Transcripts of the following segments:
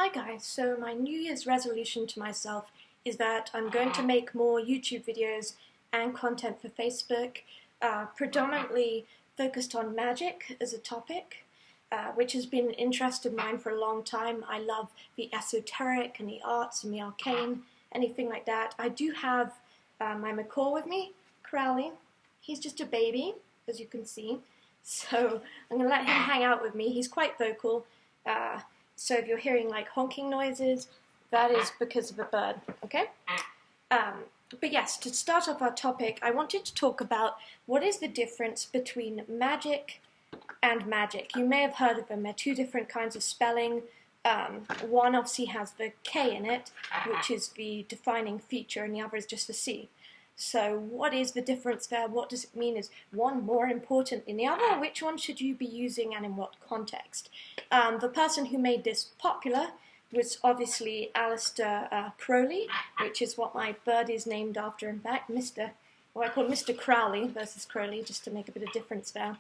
Hi guys, so my New Year's resolution to myself is that I'm going to make more YouTube videos and content for Facebook, predominantly focused on magic as a topic, which has been an interest of mine for a long time. I love the esoteric and the arts and the arcane, anything like that. I do have my macaw with me, Crowley. He's just a baby, as you can see, so I'm going to let him hang out with me. He's quite vocal. So if you're hearing like honking noises, that is because of a bird, okay? But yes, to start off our topic, I wanted to talk about what is the difference between magic and magic. You may have heard of them. They're two different kinds of spelling. One obviously has the K in it, which is the defining feature, and the other is just the C. So what is the difference there? What does it mean? Is one more important than the other? Which one should you be using and in what context? The person who made this popular was obviously Aleister Crowley, which is what my bird is named after. In fact, I call Mr. Crowley versus Crowley, just to make a bit of difference there.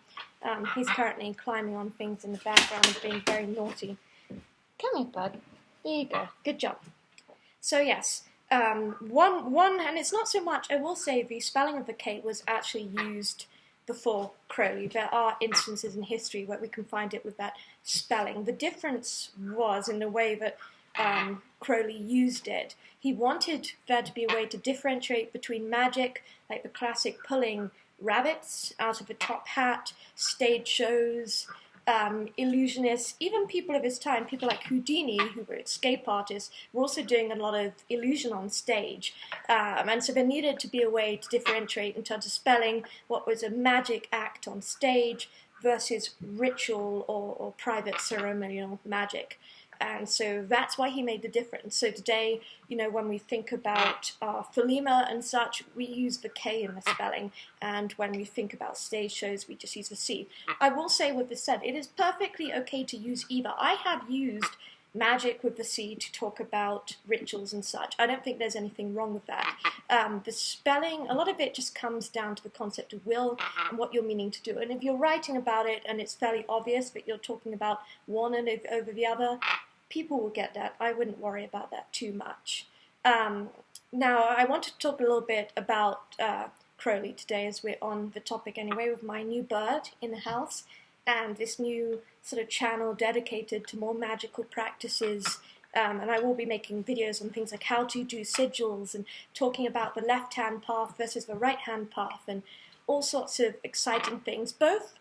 He's currently climbing on things in the background and being very naughty. Come here, bud. There you go. Good job. So yes. One, and it's not so much, I will say the spelling of the K was actually used before Crowley. There are instances in history where we can find it with that spelling. The difference was in the way that Crowley used it. He wanted there to be a way to differentiate between magic, like the classic pulling rabbits out of a top hat, stage shows, illusionists, even people of his time, people like Houdini, who were escape artists, were also doing a lot of illusion on stage. And so there needed to be a way to differentiate in terms of spelling what was a magic act on stage versus ritual or private ceremonial magic. And so that's why he made the difference. So today, you know, when we think about Thelema and such, we use the K in the spelling. And when we think about stage shows, we just use the C. I will say with this said, it is perfectly okay to use either. I have used magic with the C to talk about rituals and such. I don't think there's anything wrong with that. The spelling, a lot of it just comes down to the concept of will and what you're meaning to do. And if you're writing about it and it's fairly obvious that you're talking about one and over the other, people will get that. I wouldn't worry about that too much. Now, I want to talk a little bit about Crowley today, as we're on the topic anyway, with my new bird in the house and this new sort of channel dedicated to more magical practices. And I will be making videos on things like how to do sigils and talking about the left-hand path versus the right-hand path and all sorts of exciting things, both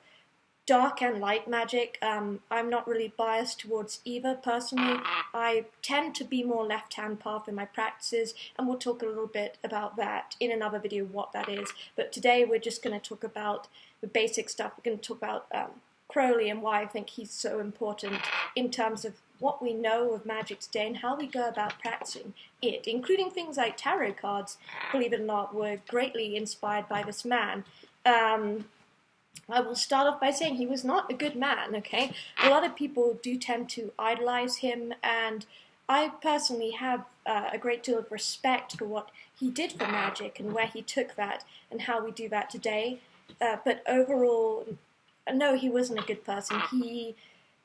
dark and light magic. I'm not really biased towards either personally. I tend to be more left-hand path in my practices, and we'll talk a little bit about that in another video, what that is. But today we're just going to talk about the basic stuff. We're going to talk about Crowley and why I think he's so important in terms of what we know of magic today and how we go about practicing it, including things like tarot cards, believe it or not, were greatly inspired by this man. I will start off by saying he was not a good man, okay? A lot of people do tend to idolize him, and I personally have a great deal of respect for what he did for magic and where he took that and how we do that today. But overall, no, he wasn't a good person. He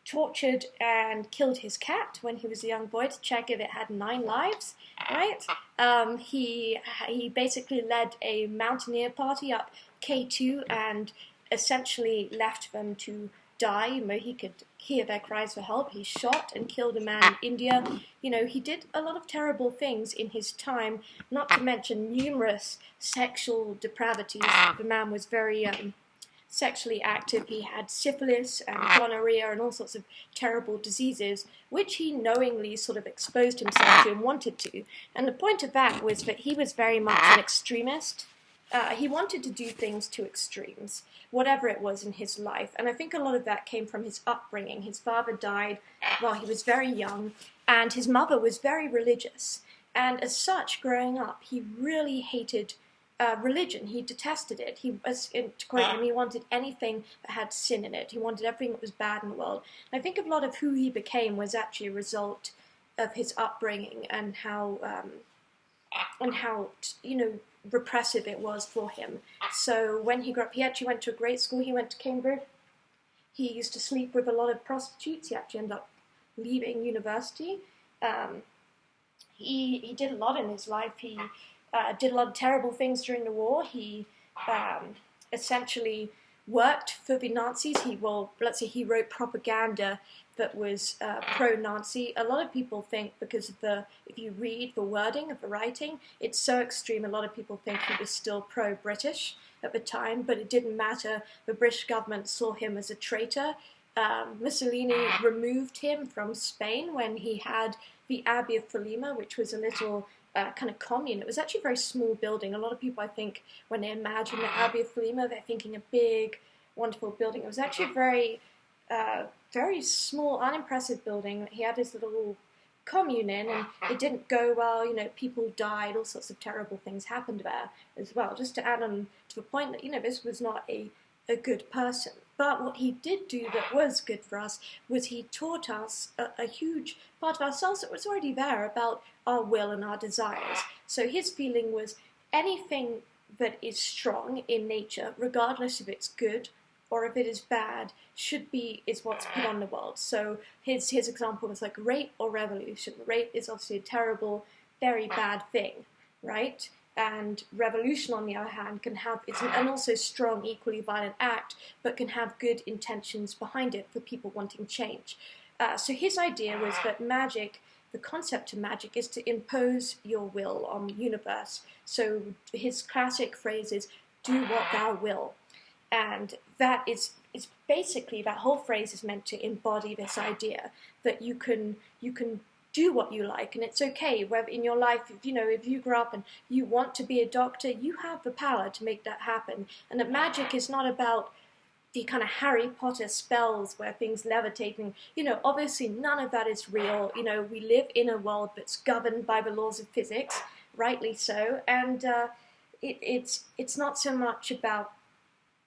tortured and killed his cat when he was a young boy to check if it had 9 lives, right? He basically led a mountaineer party up K2 and essentially left them to die. Where he could hear their cries for help. He shot and killed a man in India. You know, he did a lot of terrible things in his time, not to mention numerous sexual depravities. The man was very sexually active. He had syphilis and gonorrhea and all sorts of terrible diseases, which he knowingly sort of exposed himself to and wanted to. And the point of that was that he was very much an extremist. He wanted to do things to extremes, whatever it was in his life. And I think a lot of that came from his upbringing. His father died while he was very young, and his mother was very religious. And as such, growing up, he really hated religion. He detested it. He was, to quote him, he wanted anything that had sin in it. He wanted everything that was bad in the world. And I think a lot of who he became was actually a result of his upbringing and how you know, repressive it was for him. So when he grew up, he actually went to a great school. He went to Cambridge. He used to sleep with a lot of prostitutes. He actually ended up leaving university. He did a lot in his life. He did a lot of terrible things during the war. He essentially worked for the Nazis. Let's say he wrote propaganda that was pro-Nazi. A lot of people think, because of if you read the wording of the writing, it's so extreme, a lot of people think he was still pro-British at the time, but it didn't matter. The British government saw him as a traitor. Mussolini removed him from Spain when he had the Abbey of Thelema, which was a little kind of commune. It was actually a very small building. A lot of people, I think, when they imagine the Abbey of Thelema, they're thinking a big, wonderful building. It was actually a very, very small, unimpressive building. He had his little commune in, and it didn't go well. You know, people died, all sorts of terrible things happened there as well. Just to add on to the point that, you know, this was not a good person. But what he did do that was good for us was he taught us a huge part of ourselves that was already there about our will and our desires. So his feeling was anything that is strong in nature, regardless if it's good or if it is bad, is what's put on the world. So his example was like rape or revolution. Rape is obviously a terrible, very bad thing, right? And revolution, on the other hand, it's an also strong, equally violent act, but can have good intentions behind it for people wanting change. So his idea was that magic, the concept of magic, is to impose your will on the universe. So his classic phrase is, "Do what thou will." And that is basically, that whole phrase is meant to embody this idea that you can do what you like, and it's okay whether in your life, if you grow up and you want to be a doctor, you have the power to make that happen. And that magic is not about the kind of Harry Potter spells where things levitate, and obviously none of that is real. We live in a world that's governed by the laws of physics, rightly so, and it's not so much about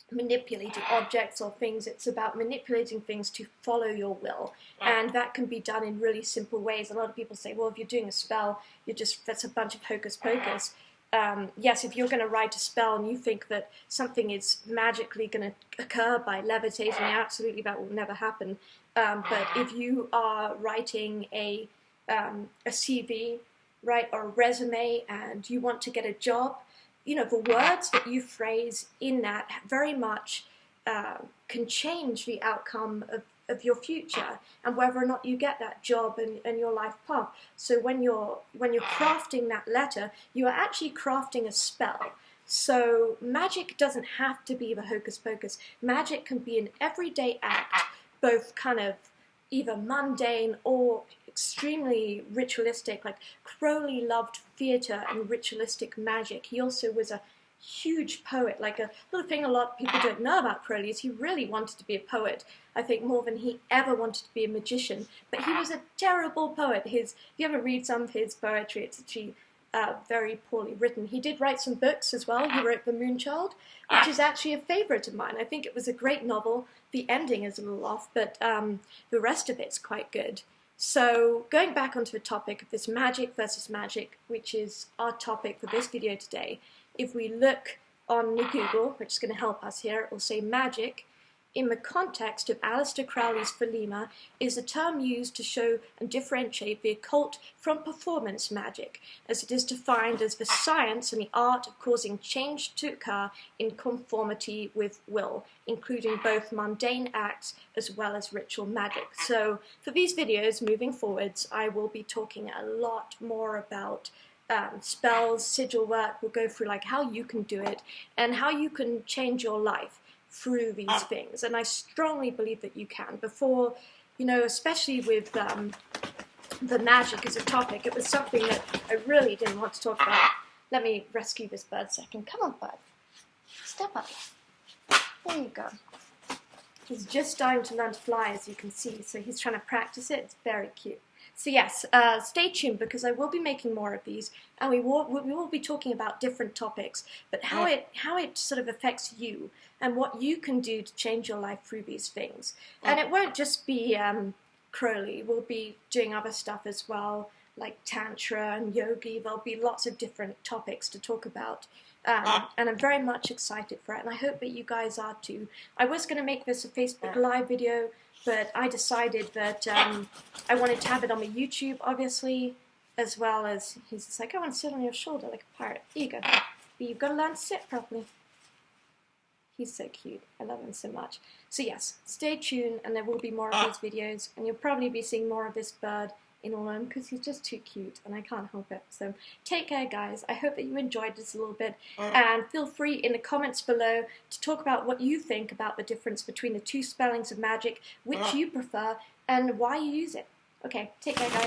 manipulating objects or things, it's about manipulating things to follow your will, and that can be done in really simple ways. A lot of people say, well, if you're doing a spell, that's a bunch of hocus pocus. Yes, if you're going to write a spell and you think that something is magically going to occur by levitating, absolutely that will never happen. But if you are writing a CV, right, or a resume, and you want to get a job, the words that you phrase in that very much can change the outcome of your future and whether or not you get that job and your life path. So when you're crafting that letter, you are actually crafting a spell. So magic doesn't have to be the hocus pocus. Magic can be an everyday act, both kind of either mundane or extremely ritualistic. Like Crowley loved theatre and ritualistic magic. He also was a huge poet. Like a little thing a lot of people don't know about Crowley is he really wanted to be a poet. I think more than he ever wanted to be a magician. But he was a terrible poet. If you ever read some of his poetry, it's actually very poorly written. He did write some books as well. He wrote The Moonchild, which is actually a favourite of mine. I think it was a great novel. The ending is a little off, but the rest of it's quite good. So going back onto the topic of this magic versus magic, which is our topic for this video today, if we look on Google, which is going to help us here, it will say magic, in the context of Aleister Crowley's Thelema, is a term used to show and differentiate the occult from performance magic, as it is defined as the science and the art of causing change to occur in conformity with will, including both mundane acts as well as ritual magic. So for these videos moving forwards, I will be talking a lot more about spells, sigil work. We'll go through like how you can do it and how you can change your life through these things, and I strongly believe that you can. Before, especially with the magic as a topic, it was something that I really didn't want to talk about. Let me rescue this bird a second. Come on, bud. Step up. There you go. He's just starting to learn to fly, as you can see, so he's trying to practice it. It's very cute. So yes, stay tuned because I will be making more of these, and we will be talking about different topics, but how it sort of affects you and what you can do to change your life through these things. And it won't just be Crowley. We'll be doing other stuff as well, like Tantra and Yogi. There'll be lots of different topics to talk about. And I'm very much excited for it, and I hope that you guys are too. I was going to make this a Facebook Live video, but I decided that I wanted to have it on my YouTube, obviously, as well as, he's just like, I want to sit on your shoulder like a pirate. Here you go. But you've got to learn to sit properly. He's so cute. I love him so much. So yes, stay tuned, and there will be more of these videos, and you'll probably be seeing more of this bird in autumn because he's just too cute, and I can't help it. So take care, guys. I hope that you enjoyed this a little bit, and feel free in the comments below to talk about what you think about the difference between the two spellings of Magick, which you prefer, and why you use it. Okay, take care, guys.